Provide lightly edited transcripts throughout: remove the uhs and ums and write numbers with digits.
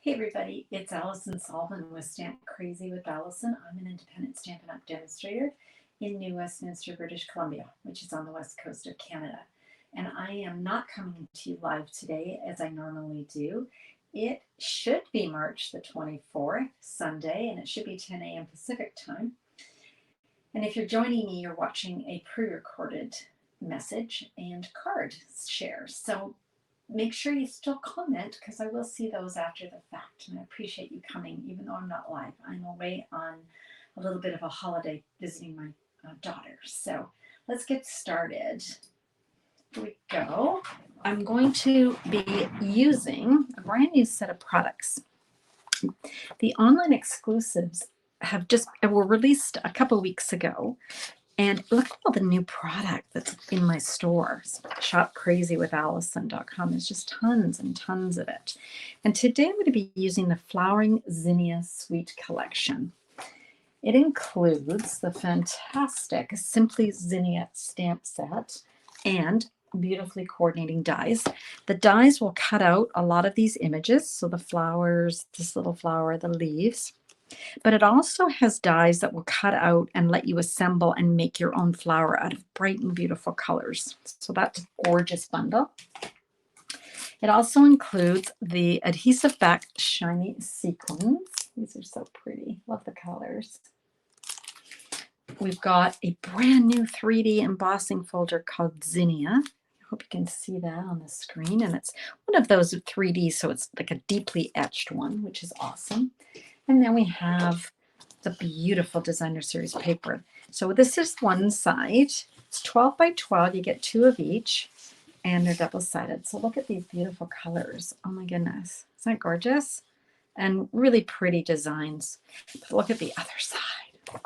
Hey everybody, it's Alison Sullivan with Stamp Crazy with Alison. I'm an independent Stampin' Up! Demonstrator in New Westminster, British Columbia, which is on the west coast of Canada. And I am not coming to you live today as I normally do. It should be March the 24th, Sunday, and it should be 10 a.m. Pacific time. And if you're joining me, you're watching a pre-recorded message and card share. So make sure you still comment because I will see those after the fact. And I appreciate you coming, even though I'm not live. I'm away on a little bit of a holiday visiting my daughter. So let's get started. Here we go. I'm going to be using a brand new set of products. The online exclusives were released a couple weeks ago. And look at all the new product that's in my stores. Shopcrazywithallison.com. There's just tons and tons of it. And today I'm going to be using the Flowering Zinnia Suite Collection. It includes the fantastic Simply Zinnia stamp set and beautifully coordinating dies. The dies will cut out a lot of these images. So the flowers, this little flower, the leaves. But it also has dies that will cut out and let you assemble and make your own flower out of bright and beautiful colors. So that's a gorgeous bundle. It also includes the adhesive back shiny sequins. These are so pretty. Love the colors. We've got a brand new 3D embossing folder called Zinnia. I hope you can see that on the screen. And it's one of those 3D, so it's like a deeply etched one, which is awesome. And then we have the beautiful designer series paper. So this is one side. It's 12 by 12. You get two of each, and they're double-sided. So look at these beautiful colors. Oh my goodness. Isn't that gorgeous? And really pretty designs. But look at the other side.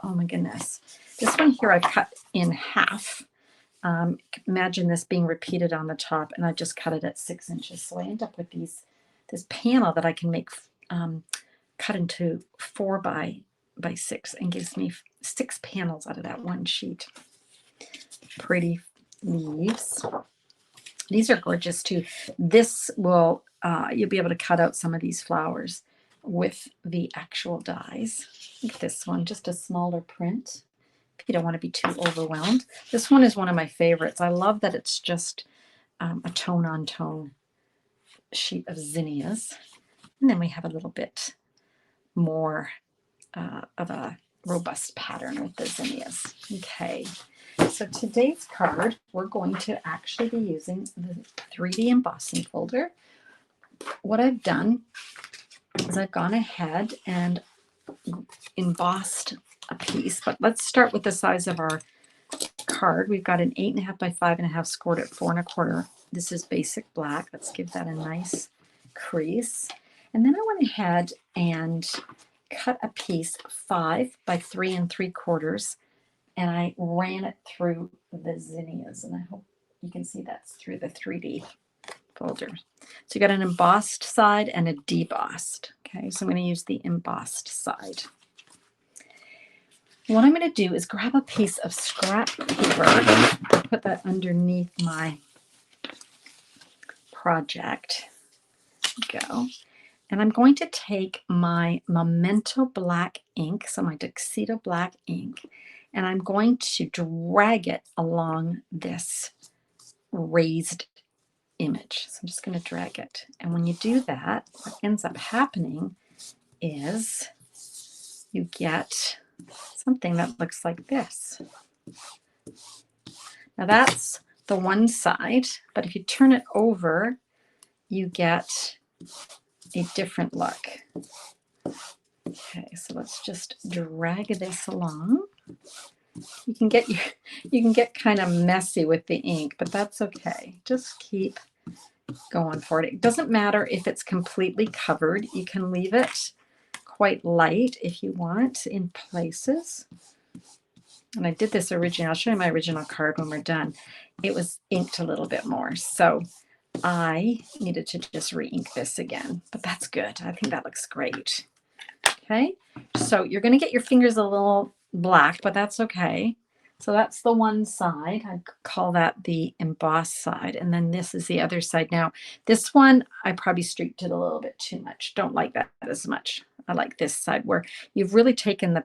Oh my goodness. This one here I cut in half. Imagine this being repeated on the top, and I just cut it at 6 inches. So I end up with this panel that I can make cut into 4 by 6 and gives me 6 panels out of that one sheet. Pretty leaves. These are gorgeous too. This will, you'll be able to cut out some of these flowers with the actual dies. Look at this one, just a smaller print. If you don't want to be too overwhelmed. This one is one of my favorites. I love that it's just a tone-on-tone sheet of zinnias. And then we have a little bit more of a robust pattern with the zinnias. Okay, so today's card, we're going to actually be using the 3D embossing folder. What I've done is I've gone ahead and embossed a piece, but let's start with the size of our card. We've got an 8.5 by 5.5 scored at 4 1/4. This is basic black. Let's give that a nice crease. And then I went ahead and cut a piece 5 by 3 3/4, and I ran it through the zinnias, and I hope you can see that's through the 3D folder. So you got an embossed side and a debossed. Okay, so I'm going to use the embossed side. What I'm going to do is grab a piece of scrap paper, put that underneath my project. Go. And I'm going to take my Memento black ink, so my Tuxedo black ink, and I'm going to drag it along this raised image. So I'm just going to drag it. And when you do that, what ends up happening is you get something that looks like this. Now that's the one side, but if you turn it over, you get a different look. Okay, so let's just drag this along. You can get kind of messy with the ink, but that's okay. Just keep going for it. It doesn't matter if it's completely covered. You can leave it quite light if you want in places. And I did this originally. I'll show you my original card when we're done. It was inked a little bit more, so I needed to just re-ink this again, but that's good. I think that looks great. Okay, so you're going to get your fingers a little black, but that's okay. So that's the one side. I call that the embossed side. And then this is the other side. Now, this one, I probably streaked it a little bit too much. Don't like that as much. I like this side where you've really taken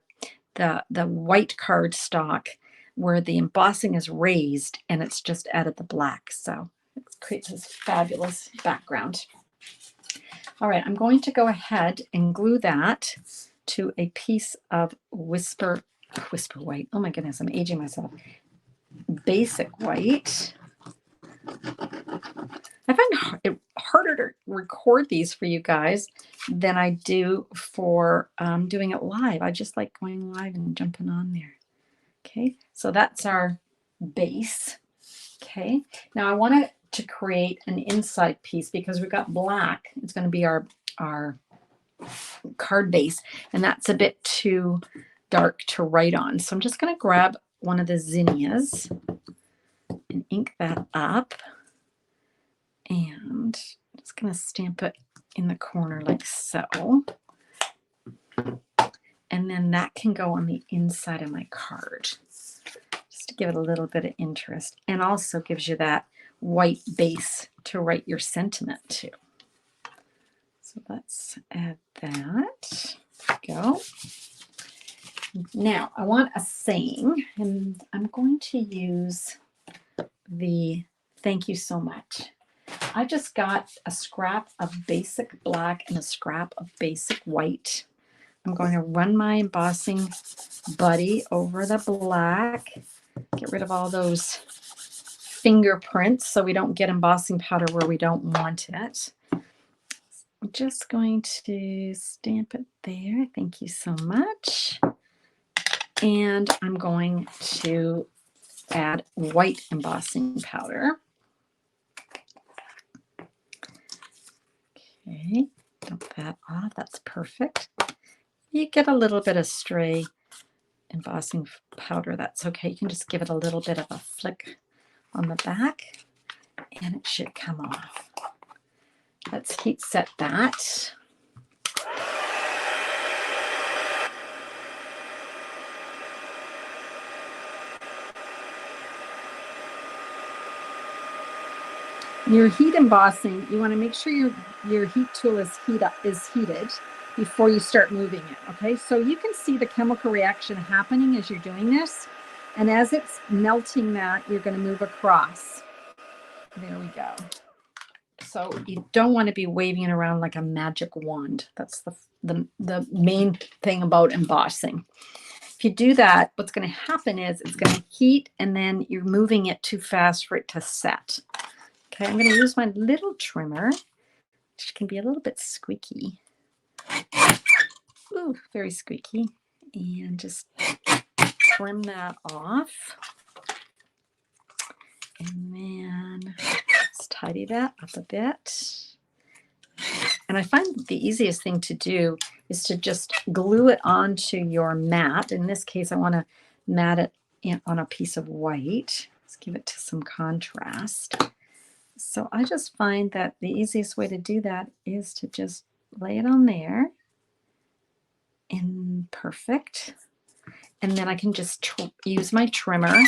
the white cardstock where the embossing is raised and it's just added the black. So it creates this fabulous background. All right, I'm going to go ahead and glue that to a piece of Whisper White. Oh my goodness, I'm aging myself. Basic white. I find it harder to record these for you guys than I do for doing it live. I just like going live and jumping on there. Okay, so that's our base. Okay, now I want to create an inside piece because we've got black. It's going to be our card base, and that's a bit too dark to write on. So I'm just going to grab one of the zinnias and ink that up, and I'm just going to stamp it in the corner like so. And then that can go on the inside of my card just to give it a little bit of interest, and also gives you that white base to write your sentiment to. So let's add that. There we go. Now I want a saying, and I'm going to use the thank you so much. I just got a scrap of basic black and a scrap of basic white. I'm going to run my embossing buddy over the black, get rid of all those fingerprints so we don't get embossing powder where we don't want it. I'm just going to stamp it there. Thank you so much. And I'm going to add white embossing powder. Okay, dump that off. That's perfect. You get a little bit of stray embossing powder. That's okay. You can just give it a little bit of a flick on the back and it should come off. Let's heat set that. Your heat embossing, you want to make sure your heat tool is heated before you start moving it, okay? So you can see the chemical reaction happening as you're doing this. And as it's melting that, you're going to move across. There we go. So you don't want to be waving it around like a magic wand. That's the main thing about embossing. If you do that, what's going to happen is it's going to heat and then you're moving it too fast for it to set. Okay, I'm going to use my little trimmer, which can be a little bit squeaky. Ooh, very squeaky. And just trim that off. And then let's tidy that up a bit. And I find the easiest thing to do is to just glue it onto your mat. In this case, I want to mat it on a piece of white. Let's give it to some contrast. So I just find that the easiest way to do that is to just lay it on there. And perfect. And then I can just use my trimmer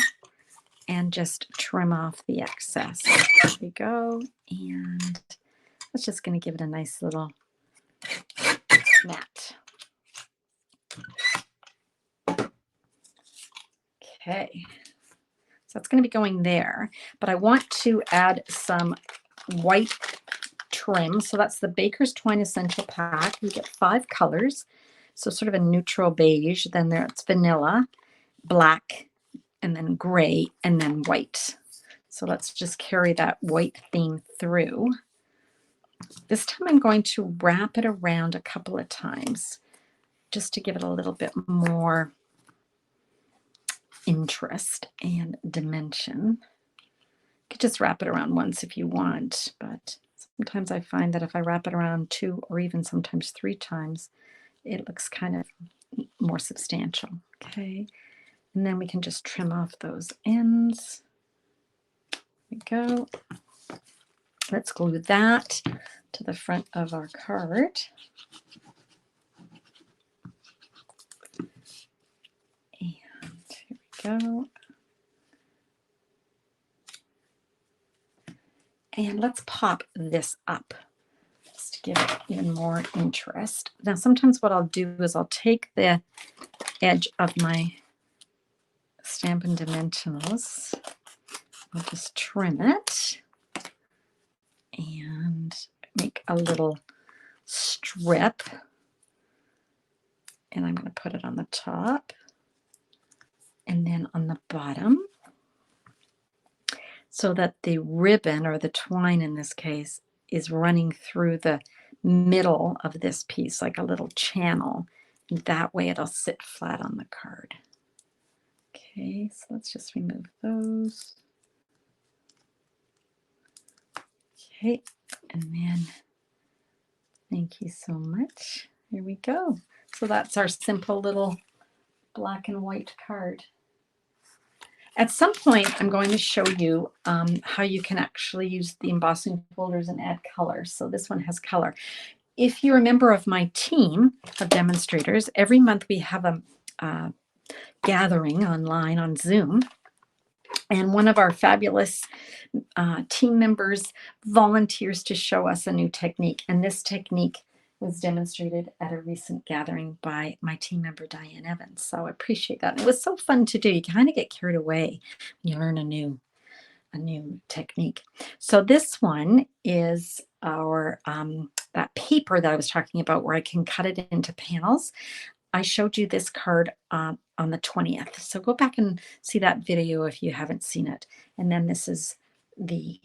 and just trim off the excess. There we go. And that's just going to give it a nice little mat. Okay. So it's going to be going there, but I want to add some white trim. So that's the Baker's Twine Essential Pack. You get 5 colors. So sort of a neutral beige. Then there's vanilla, black, and then gray, and then white. So let's just carry that white theme through. This time I'm going to wrap it around a couple of times just to give it a little bit more interest and dimension. You could just wrap it around once if you want, but sometimes I find that if I wrap it around 2 or even sometimes 3 times, it looks kind of more substantial. Okay, and then we can just trim off those ends. There we go. Let's glue that to the front of our card. And here we go. And let's pop this up just to give it even more interest. Now, sometimes what I'll do is I'll take the edge of my Stampin' Dimensionals. I'll just trim it and make a little strip. And I'm going to put it on the top and then on the bottom so that the ribbon, or the twine in this case, is running through the middle of this piece like a little channel. And that way it'll sit flat on the card. Okay, so let's just remove those. Okay, and then thank you so much. Here we go. So that's our simple little black and white card. At some point, I'm going to show you how you can actually use the embossing folders and add color. So this one has color. If you're a member of my team of demonstrators, every month we have a gathering online on Zoom. And one of our fabulous team members volunteers to show us a new technique. And this technique was demonstrated at a recent gathering by my team member, Diane Evans. So I appreciate that. It was so fun to do. You kind of get carried away when you learn a new technique. So this one is our that paper that I was talking about where I can cut it into panels. I showed you this card on the 20th. So go back and see that video if you haven't seen it. And then this is the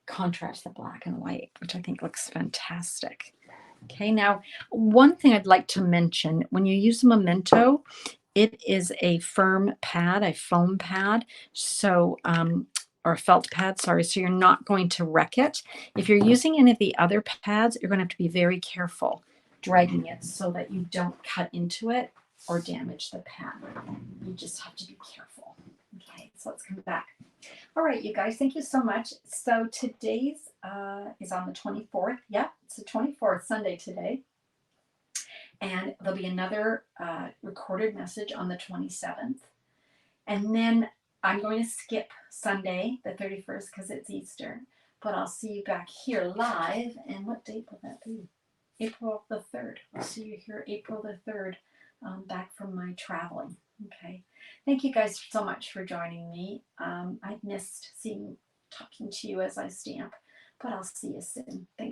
contrast, the black and white, which I think looks fantastic. Okay, now one thing I'd like to mention, when you use a memento, it is a firm pad, a foam pad, so or a felt pad, sorry, so you're not going to wreck it. If you're using any of the other pads, you're going to have to be very careful dragging it so that you don't cut into it or damage the pad. You just have to be careful. Okay, so let's come back. All right, you guys, thank you so much. So today's is on the 24th. Yeah, it's the 24th, Sunday today. And there'll be another recorded message on the 27th. And then I'm going to skip Sunday, the 31st, because it's Easter. But I'll see you back here live. And what date will that be? April the 3rd. I'll see you here April the 3rd, back from my traveling. Okay. Thank you guys so much for joining me. I've missed talking to you as I stamp, but I'll see you soon. Thanks.